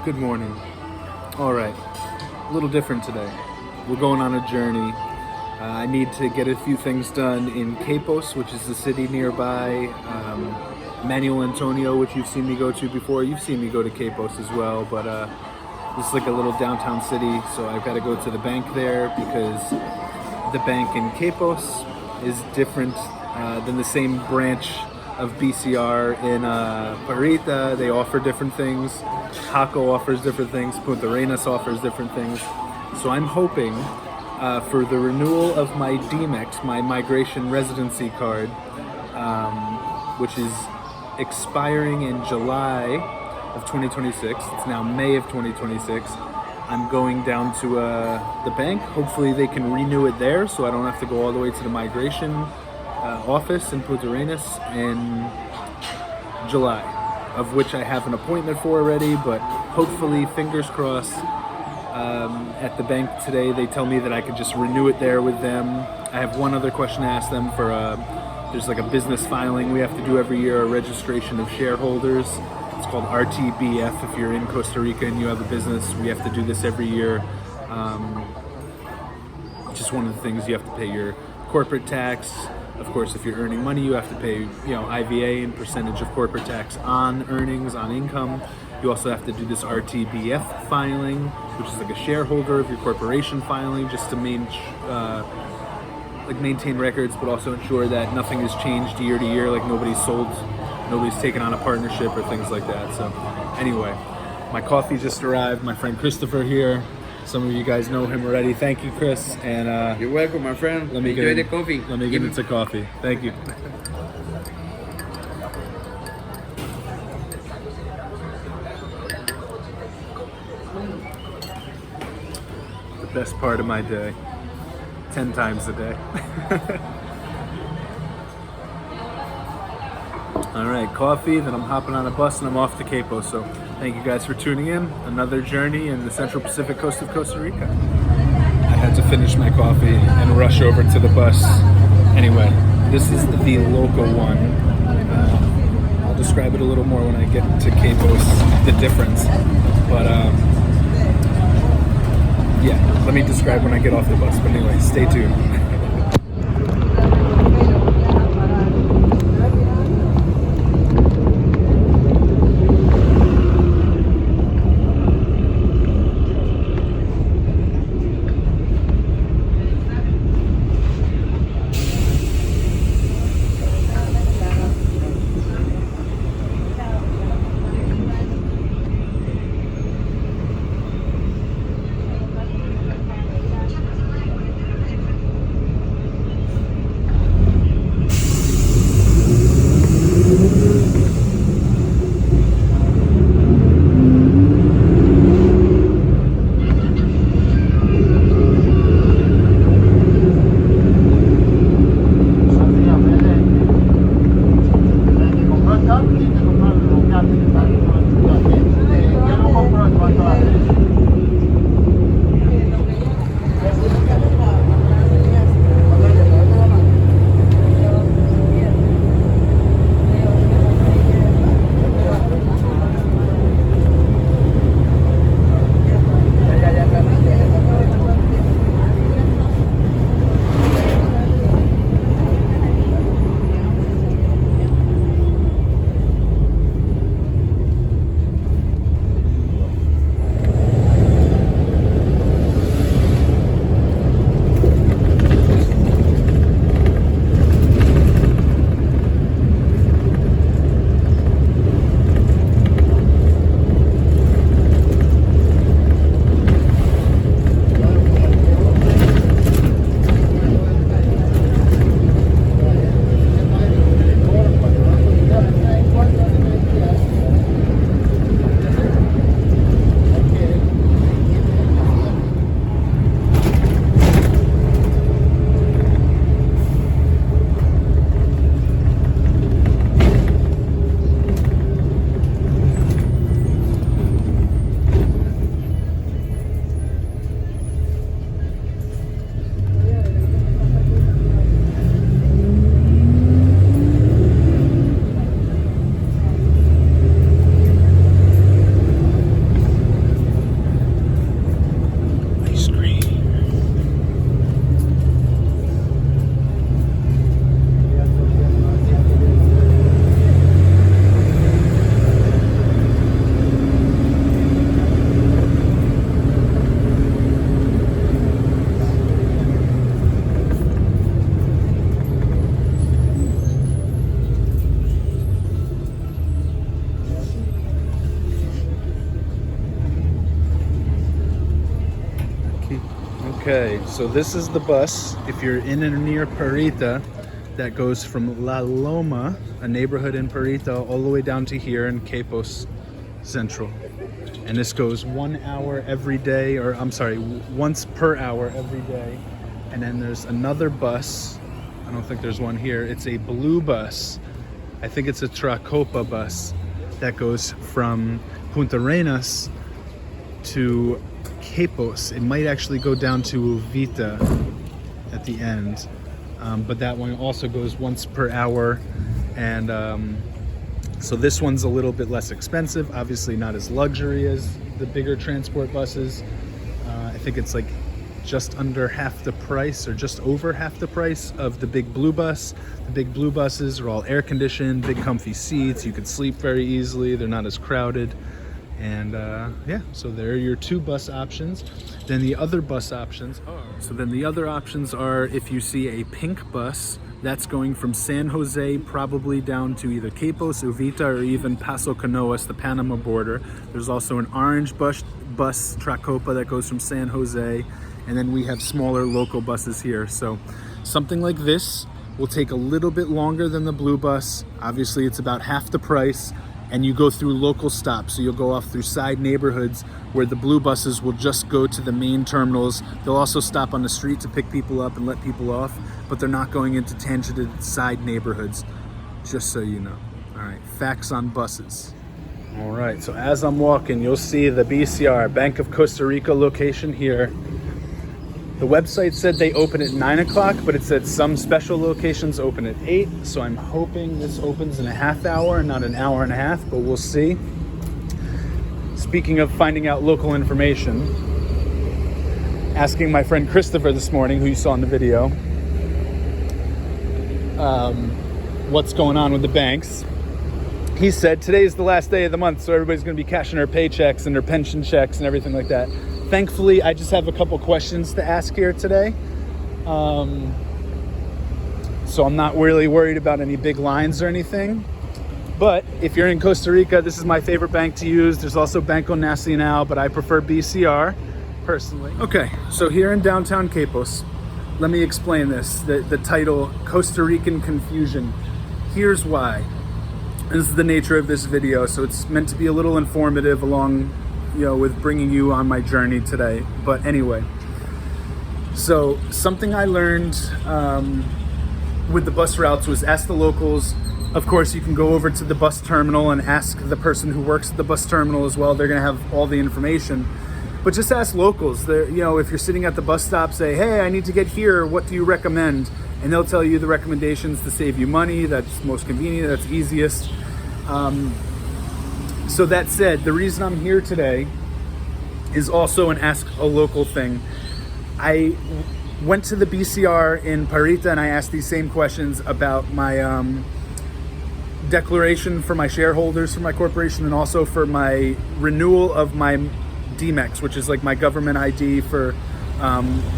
Good morning. All right, a little different today. We're going on a journey. I need to get a few things done in Capos, which is the city nearby. Manuel Antonio, which you've seen me go to before. You've seen me go to Capos as well, but this is like a little downtown city, so I've got to go to the bank there because the bank in Capos is different than the same branch of BCR in Parita. They offer different things. Jaco offers different things. Punta Arenas offers different things. So I'm hoping for the renewal of my DIMEX, my migration residency card, which is expiring in July of 2026. It's now May of 2026. I'm going down to the bank. Hopefully they can renew it there so I don't have to go all the way to the migration office in Punta Arenas in July, of which I have an appointment for already, but hopefully, fingers crossed, at the bank today they tell me that I could just renew it there with them. I have one other question to ask them for there's like a business filing we have to do every year, a registration of shareholders. It's called RTBF. If you're in Costa Rica and you have a business, we have to do this every year. Just one of the things, you have to pay your corporate tax. Of course, if you're earning money, you have to pay, IVA and percentage of corporate tax on earnings, on income. You also have to do this RTBF filing, which is like a shareholder of your corporation filing, just to maintain records, but also ensure that nothing has changed year to year, like nobody's taken on a partnership or things like that. So anyway, my coffee just arrived. My friend Christopher here. Some of you guys know him already. Thank you, Chris. And you're welcome, my friend. Enjoy the coffee. Let me get into coffee. Thank you. The best part of my day. 10 times a day. All right, coffee, then I'm hopping on a bus and I'm off to Capos. So thank you guys for tuning in. Another journey in the Central Pacific coast of Costa Rica. I had to finish my coffee and rush over to the bus. Anyway, this is the local one. I'll describe it a little more when I get to Capos, the difference. But yeah, let me describe when I get off the bus. But anyway, stay tuned. Okay, so this is the bus, if you're in and near Parita, that goes from La Loma, a neighborhood in Parita, all the way down to here in Quepos Central. And this goes 1 hour every day, or I'm sorry, once per hour every day. And then there's another bus. I don't think there's one here. It's a blue bus. I think it's a Tracopa bus that goes from Punta Arenas to Quepos. It might actually go down to Uvita at the end. But that one also goes once per hour. And so this one's a little bit less expensive. Obviously not as luxury as the bigger transport buses. I think it's like just under half the price, or just over half the price of the big blue bus. The big blue buses are all air conditioned, big comfy seats. You can sleep very easily. They're not as crowded. And yeah, so there are your two bus options. Then the other bus options are, if you see a pink bus, that's going from San Jose probably down to either Quepos, Uvita, or even Paso Canoas, the Panama border. There's also an orange bus Tracopa that goes from San Jose. And then we have smaller local buses here. So something like this will take a little bit longer than the blue bus. Obviously it's about half the price, and you go through local stops. So you'll go off through side neighborhoods where the blue buses will just go to the main terminals. They'll also stop on the street to pick people up and let people off, but they're not going into tangented side neighborhoods, just so you know. All right, facts on buses. All right, so as I'm walking, you'll see the BCR, Bank of Costa Rica location here. The website said they open at 9 o'clock, but it said some special locations open at 8. So I'm hoping this opens in a half hour and not an hour and a half, but we'll see. Speaking of finding out local information, asking my friend Christopher this morning, who you saw in the video, what's going on with the banks. He said today's the last day of the month, so everybody's going to be cashing their paychecks and their pension checks and everything like that. Thankfully, I just have a couple questions to ask here today. So I'm not really worried about any big lines or anything. But if you're in Costa Rica, this is my favorite bank to use. There's also Banco Nacional, but I prefer BCR personally. Okay, so here in downtown Quepos, let me explain this. The title, Costa Rican Confusion. Here's why. This is the nature of this video, so it's meant to be a little informative along, with bringing you on my journey today. But anyway, so something I learned with the bus routes was ask the locals. Of course, you can go over to the bus terminal and ask the person who works at the bus terminal as well. They're gonna have all the information. But just ask locals. If you're sitting at the bus stop, say, hey, I need to get here, what do you recommend? And they'll tell you the recommendations to save you money, that's most convenient, that's easiest. So that said, the reason I'm here today is also an ask a local thing. I went to the BCR in Parita and I asked these same questions about my declaration for my shareholders for my corporation, and also for my renewal of my DIMEX, which is like my government ID for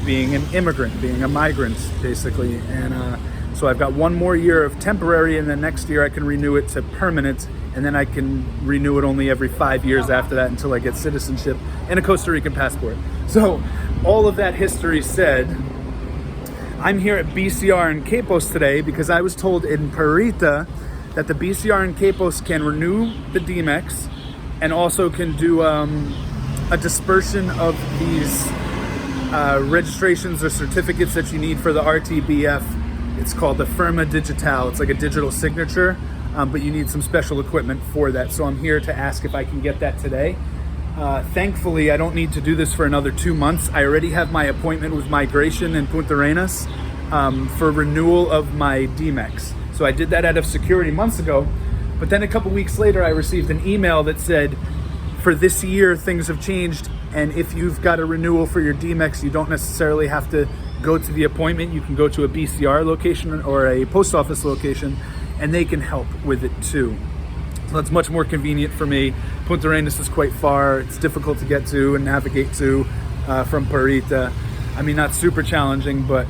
being an immigrant, being a migrant, basically. And so I've got 1 more year of temporary, and then next year I can renew it to permanent, and then I can renew it only every 5 years after that until I get citizenship and a Costa Rican passport. So all of that history said, I'm here at BCR in Quepos today because I was told in Parita that the BCR in Quepos can renew the DIMEX and also can do a dispersion of these registrations or certificates that you need for the RTBF. It's called the Firma Digital. It's like a digital signature, but you need some special equipment for that. So I'm here to ask if I can get that today. Thankfully, I don't need to do this for another 2 months. I already have my appointment with Migration in Punta Arenas for renewal of my DIMEX. So I did that out of security months ago, but then a couple weeks later, I received an email that said, for this year, things have changed, and if you've got a renewal for your DIMEX, you don't necessarily have to go to the appointment. You can go to a BCR location or a post office location, and they can help with it too. So that's much more convenient for me. Punta Arenas is quite far. It's difficult to get to and navigate to from Parita. I mean, not super challenging, but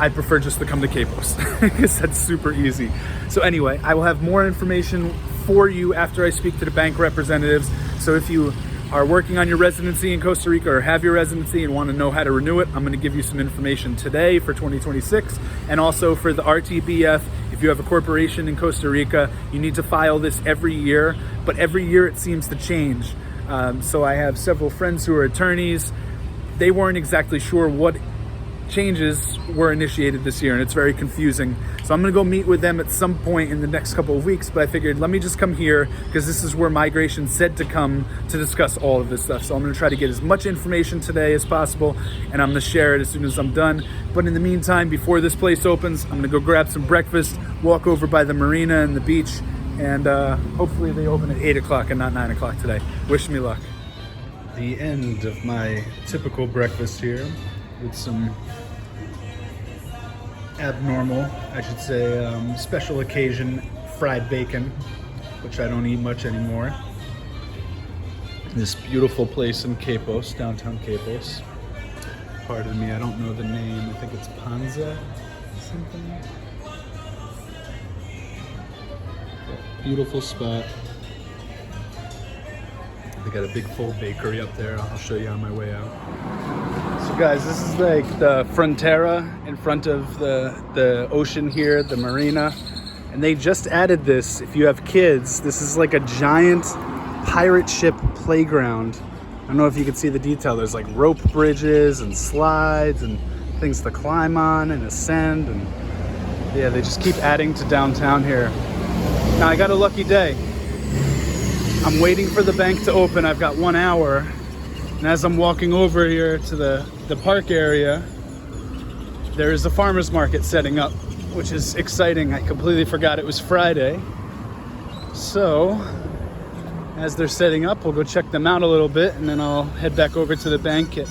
I prefer just to come to Quepos because that's super easy. So anyway, I will have more information for you after I speak to the bank representatives. So if you are working on your residency in Costa Rica or have your residency and want to know how to renew it, I'm going to give you some information today for 2026, and also for the RTBF. If you have a corporation in Costa Rica, you need to file this every year, but every year it seems to change. So I have several friends who are attorneys. They weren't exactly sure what changes were initiated this year, and it's very confusing. So I'm gonna go meet with them at some point in the next couple of weeks, but I figured let me just come here because this is where migration said to come to discuss all of this stuff. So I'm gonna try to get as much information today as possible, and I'm gonna share it as soon as I'm done. But in the meantime, before this place opens, I'm gonna go grab some breakfast, walk over by the marina and the beach, and hopefully they open at 8 o'clock and not 9 o'clock today. Wish me luck. The end of my typical breakfast here with some abnormal, I should say, special occasion fried bacon, which I don't eat much anymore. This beautiful place in Capos, downtown Capos. Pardon me, I don't know the name. I think it's Panza or something. Beautiful spot. They got a big full bakery up there. I'll show you on my way out. So guys, this is like the frontera in front of the ocean here, the marina. And they just added this, if you have kids, this is like a giant pirate ship playground. I don't know if you can see the detail. There's like rope bridges and slides and things to climb on and ascend. And yeah, they just keep adding to downtown here. Now I got a lucky day. I'm waiting for the bank to open. I've got 1 hour. And as I'm walking over here to the park area, there is a farmer's market setting up, which is exciting. I completely forgot it was Friday. So, as they're setting up, we'll go check them out a little bit, and then I'll head back over to the bank at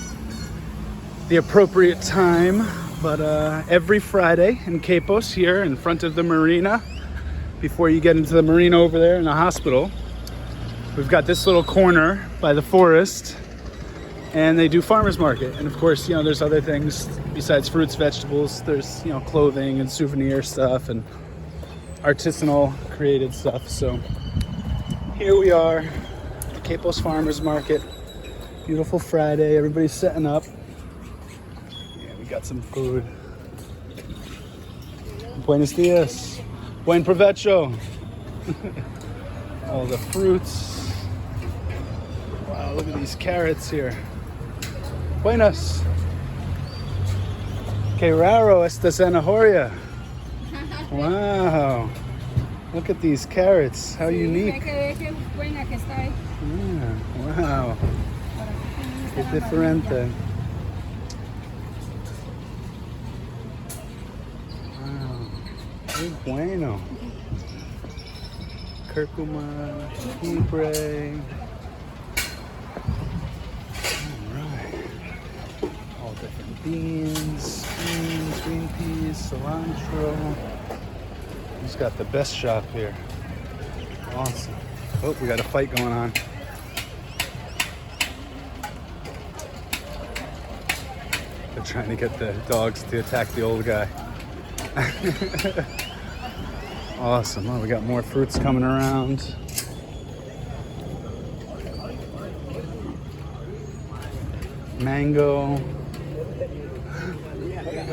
the appropriate time. But every Friday in Capos here in front of the marina, before you get into the marina over there in the hospital, we've got this little corner by the forest, and they do farmers market. And of course, you know, there's other things besides fruits, vegetables. There's, you know, clothing and souvenir stuff and artisanal created stuff. So here we are, the Capos Farmers Market. Beautiful Friday, everybody's setting up. Yeah, we got some food. Buenos dias. Buen provecho. All the fruits. Wow, look at these carrots here. Buenos. Que raro esta zanahoria. Wow. Look at these carrots. How unique. Yeah, wow. Que diferente. Wow. Qué bueno. Curcuma, jengibre. All different beans, green peas, cilantro. Who's got the best shop here? Awesome. Oh, we got a fight going on. They're trying to get the dogs to attack the old guy. Awesome. Oh, we got more fruits coming around. Mango.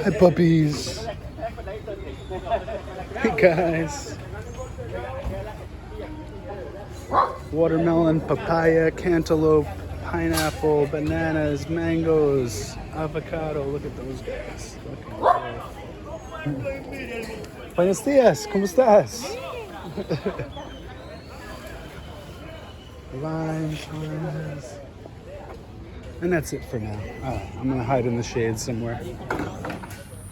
Hi, puppies. Hey, guys. Watermelon, papaya, cantaloupe, pineapple, bananas, mangoes, avocado. Look at those guys. Buenos dias, ¿cómo estás? Limes, oranges. And that's it for now. I'm gonna hide in the shade somewhere.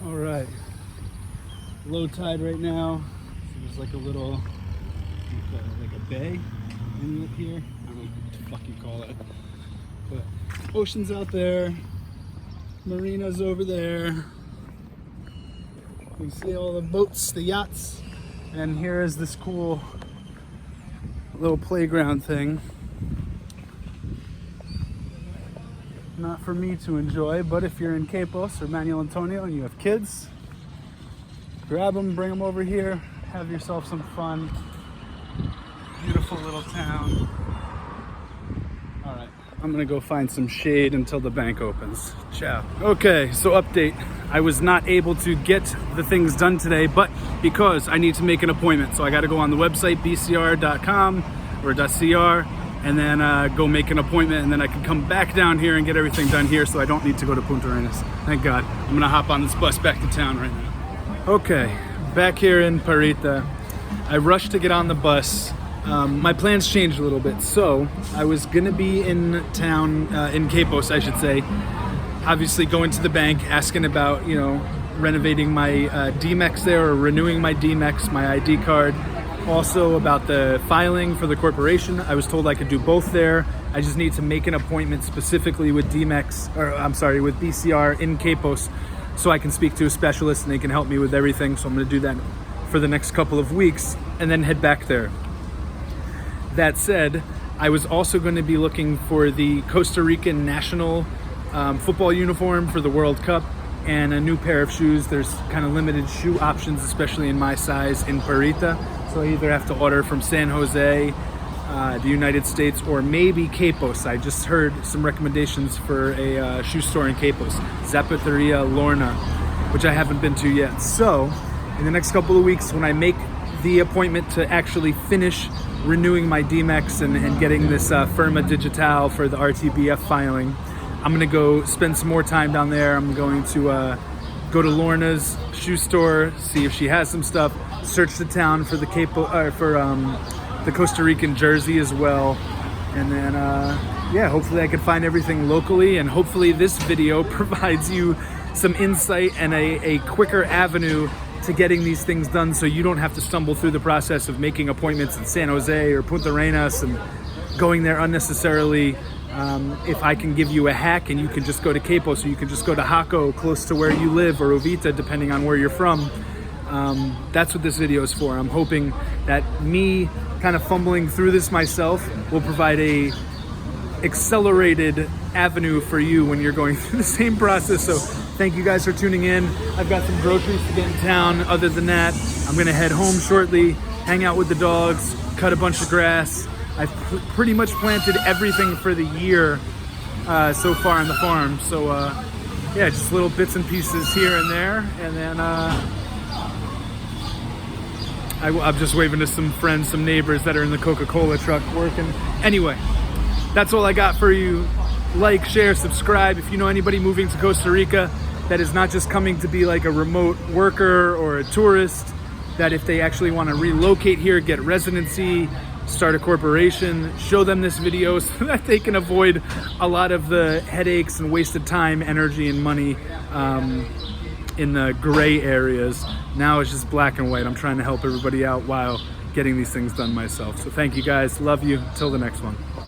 All right. Low tide right now. There's like a little, like a bay inlet here. I don't know what the fuck you call it. But ocean's out there. Marina's over there. You see all the boats, the yachts. And here is this cool little playground thing. Not for me to enjoy, but if you're in Capos or Manuel Antonio and you have kids, grab them, bring them over here, have yourself some fun. Beautiful little town. All right. I'm gonna go find some shade until the bank opens. Ciao. Okay, so update. I was not able to get the things done today, but because I need to make an appointment. So I gotta go on the website, bcr.com or .cr, and then go make an appointment, and then I can come back down here and get everything done here so I don't need to go to Punta Arenas. Thank God. I'm gonna hop on this bus back to town right now. Okay, back here in Parita. I rushed to get on the bus. My plans changed a little bit. So I was gonna be in town, in Capos, I should say, obviously going to the bank, asking about, you know, renovating my DIMEX there, or renewing my DIMEX, my ID card. Also about the filing for the corporation. I was told I could do both there. I just need to make an appointment specifically with DIMEX, or I'm sorry, with BCR in Capos, so I can speak to a specialist and they can help me with everything. So I'm gonna do that for the next couple of weeks and then head back there. That said, I was also going to be looking for the Costa Rican national football uniform for the World Cup and a new pair of shoes. There's kind of limited shoe options, especially in my size in Parita. So I either have to order from San Jose, the United States, or maybe Capos. I just heard some recommendations for a shoe store in Capos, Zapateria Lorna, which I haven't been to yet. So in the next couple of weeks, when I make the appointment to actually finish renewing my DIMEX and getting this Firma Digital for the RTBF filing, I'm gonna go spend some more time down there. I'm going to go to Lorna's shoe store, see if she has some stuff, search the town for the the Costa Rican jersey as well, and then yeah, hopefully I can find everything locally, and hopefully this video provides you some insight and a quicker avenue to getting these things done, so you don't have to stumble through the process of making appointments in San Jose or Punta Arenas and going there unnecessarily. If I can give you a hack and you can just go to Capos, or you can just go to Jaco, close to where you live, or Ovita, depending on where you're from, that's what this video is for. I'm hoping that me kind of fumbling through this myself will provide a accelerated avenue for you when you're going through the same process. So thank you guys for tuning in. I've got some groceries to get in town. Other than that, I'm gonna head home shortly, hang out with the dogs, cut a bunch of grass. I've pretty much planted everything for the year so far on the farm. So yeah, just little bits and pieces here and there. And then I'm just waving to some friends, some neighbors that are in the Coca-Cola truck working. Anyway, that's all I got for you. Like, share, subscribe. If you know anybody moving to Costa Rica that is not just coming to be like a remote worker or a tourist, that if they actually want to relocate here, get residency, start a corporation, show them this video so that they can avoid a lot of the headaches and wasted time, energy, and money in the gray areas. Now it's just black and white. I'm trying to help everybody out while getting these things done myself. So thank you guys. Love you. Till the next one.